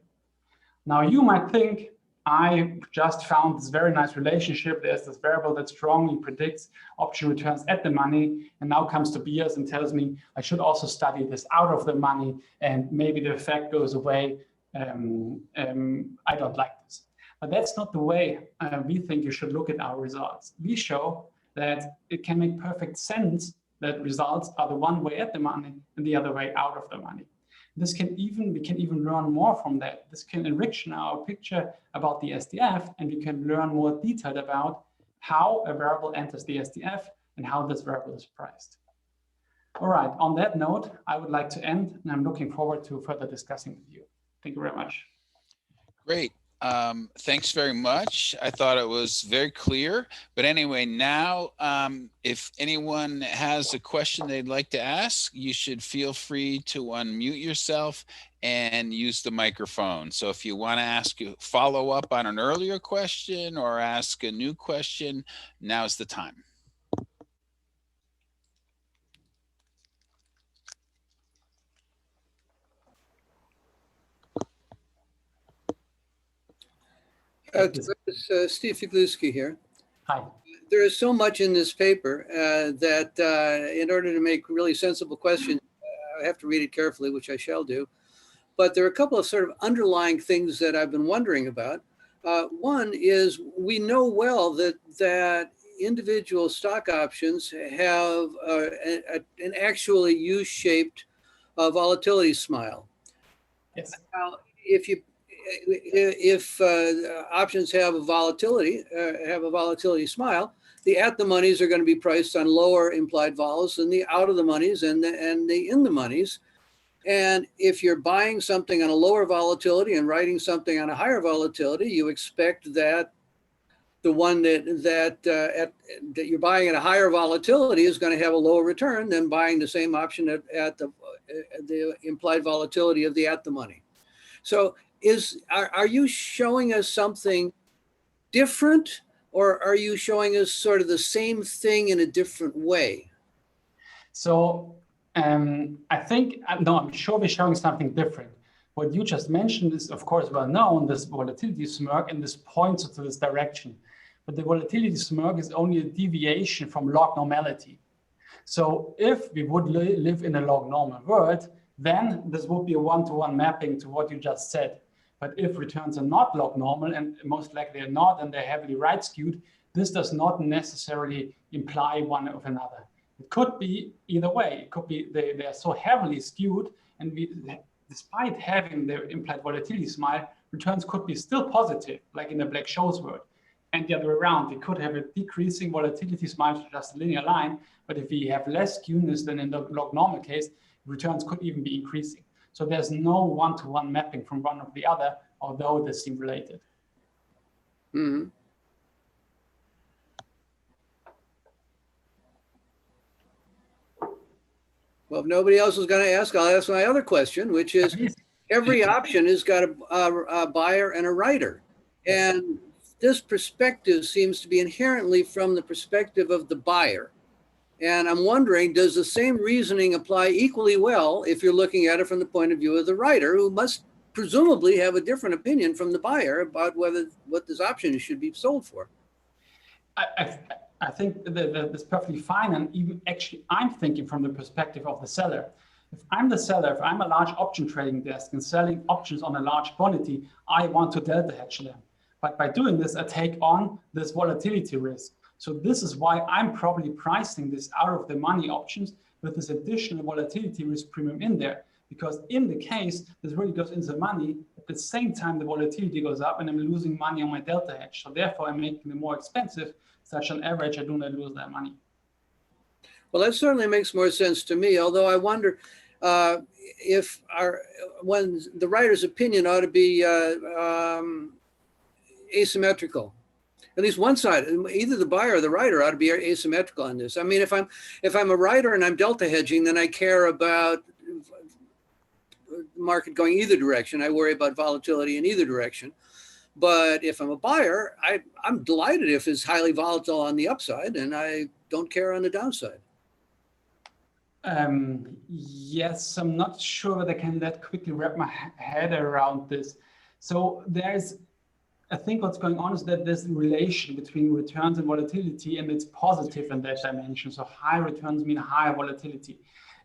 Now you might think, I just found this very nice relationship. There's this variable that strongly predicts option returns at the money, and now comes Tobias and tells me I should also study this out of the money, and maybe the effect goes away. I don't like this. But that's not the way we think you should look at our results. We show that it can make perfect sense that results are the one way at the money and the other way out of the money. We can even learn more from that. This can enrich our picture about the SDF, and we can learn more detailed about how a variable enters the SDF and how this variable is priced. All right, on that note, I would like to end, and I'm looking forward to further discussing with you. Thank you very much. Great. Thanks very much. I thought it was very clear. But anyway, now, if anyone has a question they'd like to ask, you should feel free to unmute yourself and use the microphone. So if you want to ask, follow up on an earlier question or ask a new question, now's the time. Steve Figluski here. Hi. There is so much in this paper that in order to make really sensible questions, I have to read it carefully, which I shall do. But there are a couple of sort of underlying things that I've been wondering about. One is we know well that individual stock options have an actually U-shaped volatility smile. Yes. Now, if options have a volatility smile, the at the monies are going to be priced on lower implied vols than the out of the monies and the in the monies. And if you're buying something on a lower volatility and writing something on a higher volatility, you expect that the one that you're buying at a higher volatility is going to have a lower return than buying the same option at the implied volatility of the at the money. So are you showing us something different, or are you showing us sort of the same thing in a different way? So I think, no, I'm sure we're showing something different. What you just mentioned is, of course, well known, this volatility smirk, and this points to this direction. But the volatility smirk is only a deviation from log normality. So if we would live in a log normal world, then this would be a one-to-one mapping to what you just said. But if returns are not log normal, and most likely are not, and they're heavily right skewed, this does not necessarily imply one of another. It could be either way. It could be they are so heavily skewed, and despite having the implied volatility smile, returns could be still positive, like in the Black-Scholes world. And the other way around, we could have a decreasing volatility smile to just a linear line, but if we have less skewness than in the log normal case, returns could even be increasing. So there's no one-to-one mapping from one or the other, although they seem related. Mm-hmm. Well, if nobody else is going to ask, I'll ask my other question, which is every option has got a buyer and a writer. And this perspective seems to be inherently from the perspective of the buyer. And I'm wondering, does the same reasoning apply equally well if you're looking at it from the point of view of the writer, who must presumably have a different opinion from the buyer about what this option should be sold for? I think that's perfectly fine. And even actually, I'm thinking from the perspective of the seller. If I'm the seller, if I'm a large option trading desk and selling options on a large quantity, I want to delta hedge them. But by doing this, I take on this volatility risk. So this is why I'm probably pricing this out of the money options with this additional volatility risk premium in there. Because in the case, this really goes into the money, at the same time the volatility goes up and I'm losing money on my delta hedge. So therefore I'm making them more expensive, such on average I do not lose that money. Well, that certainly makes more sense to me, although I wonder when the writer's opinion ought to be asymmetrical. At least one side, either the buyer or the writer ought to be asymmetrical on this. I mean, if I'm a writer and I'm delta hedging, then I care about the market going either direction. I worry about volatility in either direction. But if I'm a buyer, I'm delighted if it's highly volatile on the upside, and I don't care on the downside. Yes, I'm not sure that I can that quickly wrap my head around this. So I think what's going on is that there's a relation between returns and volatility, and it's positive in that dimension. So high returns mean higher volatility.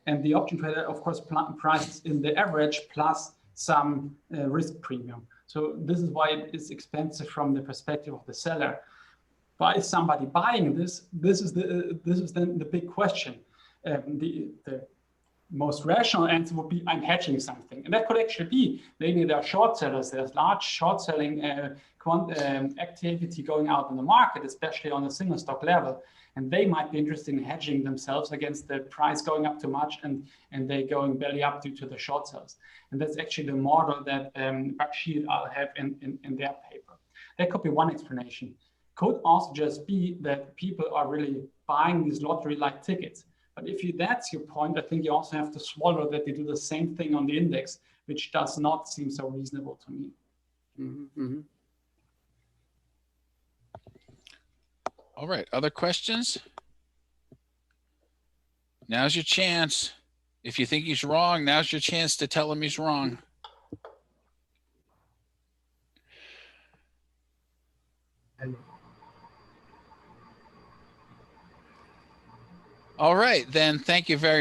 And the option trader, of course, prices in the average plus some risk premium. So this is why it is expensive from the perspective of the seller. By somebody buying this is then the big question. The most rational answer would be I'm hedging something. And that could actually be, maybe there are short sellers, there's large short selling activity going out in the market, especially on a single stock level. And they might be interested in hedging themselves against the price going up too much and they going belly up due to the short sales. And that's actually the model that Bakshi have in their paper. That could be one explanation. Could also just be that people are really buying these lottery-like tickets. But if that's your point, I think you also have to swallow that they do the same thing on the index, which does not seem so reasonable to me. Mm-hmm. All right, other questions? Now's your chance. If you think he's wrong, now's your chance to tell him he's wrong. All right, then thank you very